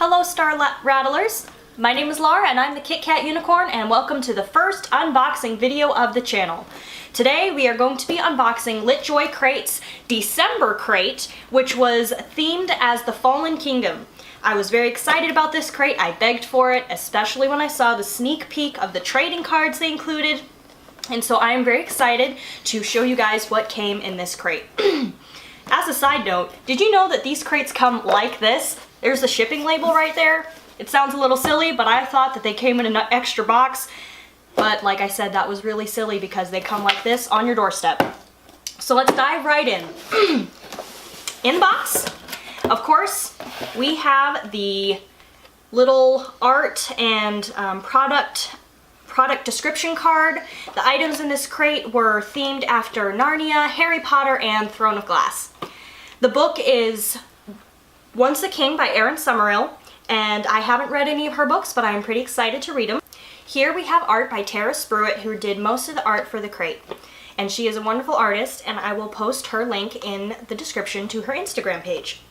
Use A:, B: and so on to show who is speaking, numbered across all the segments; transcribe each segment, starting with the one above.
A: Hello Star Rattlers! My name is Laura and I'm the KitKat Unicorn, and welcome to the first unboxing video of the channel. Today we are going to be unboxing LitJoy Crate's December crate, which was themed as the Fallen Kingdom. I was very excited about this crate. I begged for it, especially when I saw the sneak peek of the trading cards they included. And so I am very excited to show you guys what came in this crate. As a side note, did you know that these crates come like this? There's the shipping label right there. It sounds a little silly, but I thought that they came in an extra box. But like I said, that was really silly because they come like this on your doorstep. So let's dive right in. In the box, of course, we have the little art and product description card. The items in this crate were themed after Narnia, Harry Potter, and Throne of Glass. The book is Once a King by Erin Summerall, and I haven't read any of her books, but I am pretty excited to read them. Here we have art by Tara Spruitt, who did most of the art for the crate. And she is a wonderful artist, and I will post her link in the description to her Instagram page.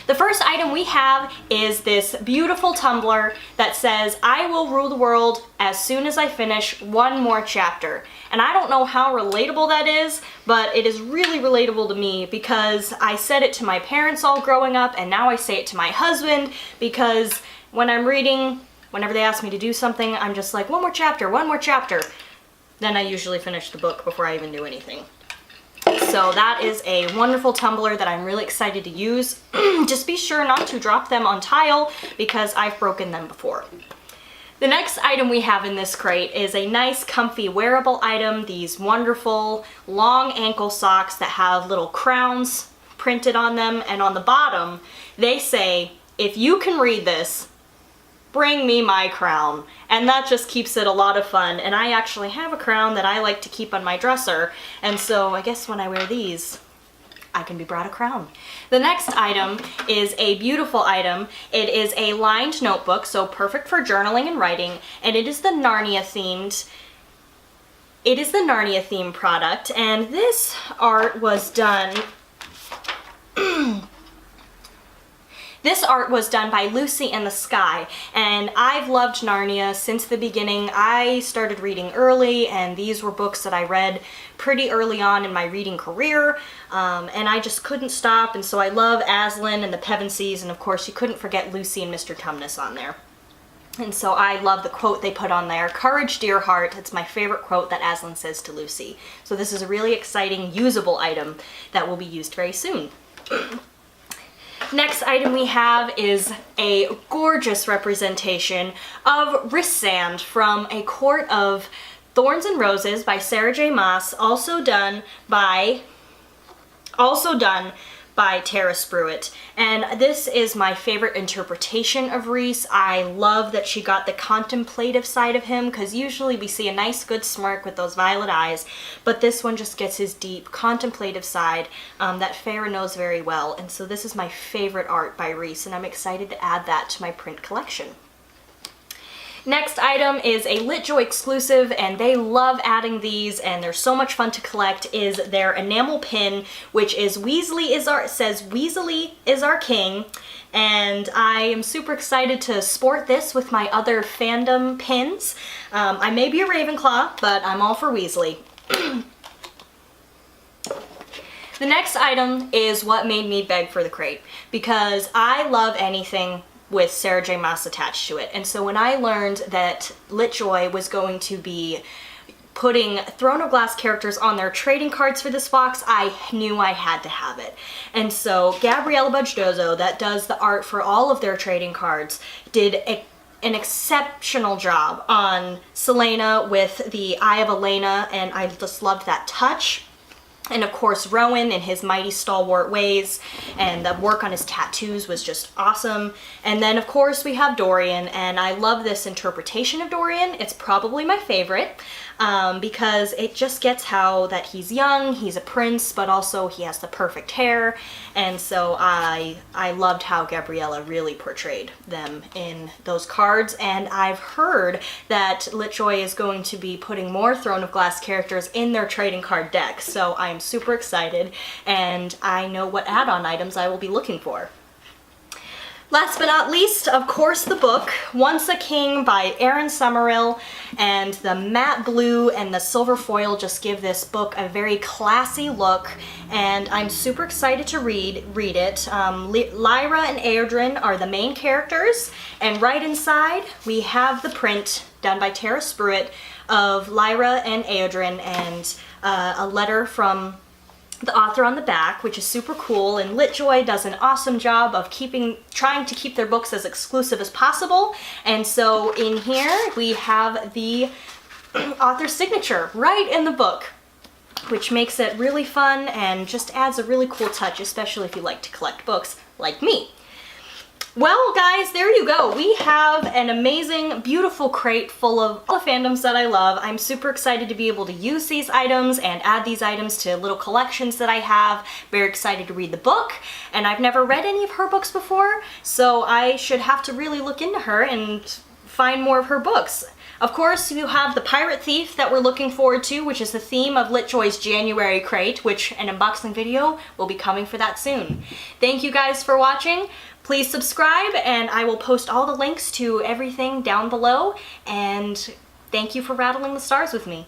A: The first item we have is this beautiful tumbler that says, "I will rule the world as soon as I finish one more chapter." And I don't know how relatable that is, but it is really relatable to me because I said it to my parents all growing up, and now I say it to my husband because when I'm reading, whenever they ask me to do something, I'm just like, one more chapter, one more chapter. Then I usually finish the book before I even do anything. So that is a wonderful tumbler that I'm really excited to use. Just be sure not to drop them on tile because I've broken them before. The next item we have in this crate is a nice comfy wearable item, these wonderful long ankle socks that have little crowns printed on them, and on the bottom they say, "If you can read this, bring me my crown." And that just keeps it a lot of fun. And I actually have a crown that I like to keep on my dresser, and so I guess when I wear these, I can be brought a crown. The next item is a beautiful item. It is a lined notebook, so perfect for journaling and writing, and it is the Narnia themed. It is the Narnia themed product, and this art was done This art was done by Lucy in the Sky, and I've loved Narnia since the beginning. I started reading early, and these were books that I read pretty early on in my reading career, and I just couldn't stop, and so I love Aslan and the Pevensies, and of course you couldn't forget Lucy and Mr. Tumnus on there. And so I love the quote they put on there, "Courage, dear heart." It's my favorite quote that Aslan says to Lucy. So this is a really exciting, usable item that will be used very soon. Next item we have is a gorgeous representation of Rhysand from A Court of Thorns and Roses by Sarah J. Maas, also done by Tara Spruitt. And this is my favorite interpretation of Rhys. I love that she got the contemplative side of him, because usually we see a nice good smirk with those violet eyes, but this one just gets his deep contemplative side that Farah knows very well. And so this is my favorite art by Rhys, and I'm excited to add that to my print collection. Next item is a LitJoy exclusive, and they love adding these, and they're so much fun to collect, is their enamel pin, which is says Weasley is our king, and I am super excited to sport this with my other fandom pins. I may be a Ravenclaw, but I'm all for Weasley. The next item is what made me beg for the crate, because I love anything with Sarah J. Maas attached to it. And so when I learned that LitJoy was going to be putting Throne of Glass characters on their trading cards for this box, I knew I had to have it. And so Gabriella Bugdozo, that does the art for all of their trading cards, did an exceptional job on Selena with the Eye of Elena, and I just loved that touch. And of course Rowan in his mighty stalwart ways, and the work on his tattoos was just awesome. And then of course we have Dorian, and I love this interpretation of Dorian. It's probably my favorite because it just gets how that he's young, he's a prince, but also he has the perfect hair. And so I loved how Gabriella really portrayed them in those cards. And I've heard that LitJoy is going to be putting more Throne of Glass characters in their trading card deck, so I'm super excited, and I know what add-on items I will be looking for. Last but not least, of course, the book, Once a King by Aaron Summerall, and the matte blue and the silver foil just give this book a very classy look, and I'm super excited to read it. Lyra and Eowyn are the main characters, and right inside we have the print done by Tara Spruitt of Lyra and Eowyn, and a letter from the author on the back, which is super cool, and LitJoy does an awesome job of trying to keep their books as exclusive as possible. And so in here we have the author's signature right in the book, which makes it really fun and just adds a really cool touch, especially if you like to collect books like me. Well, guys, there you go. We have an amazing, beautiful crate full of all the fandoms that I love. I'm super excited to be able to use these items and add these items to little collections that I have. Very excited to read the book, and I've never read any of her books before, so I should have to really look into her and find more of her books. Of course, you have the Pirate Thief that we're looking forward to, which is the theme of LitJoy's January crate, which an unboxing video will be coming for that soon. Thank you guys for watching. Please subscribe, and I will post all the links to everything down below, and thank you for rattling the stars with me.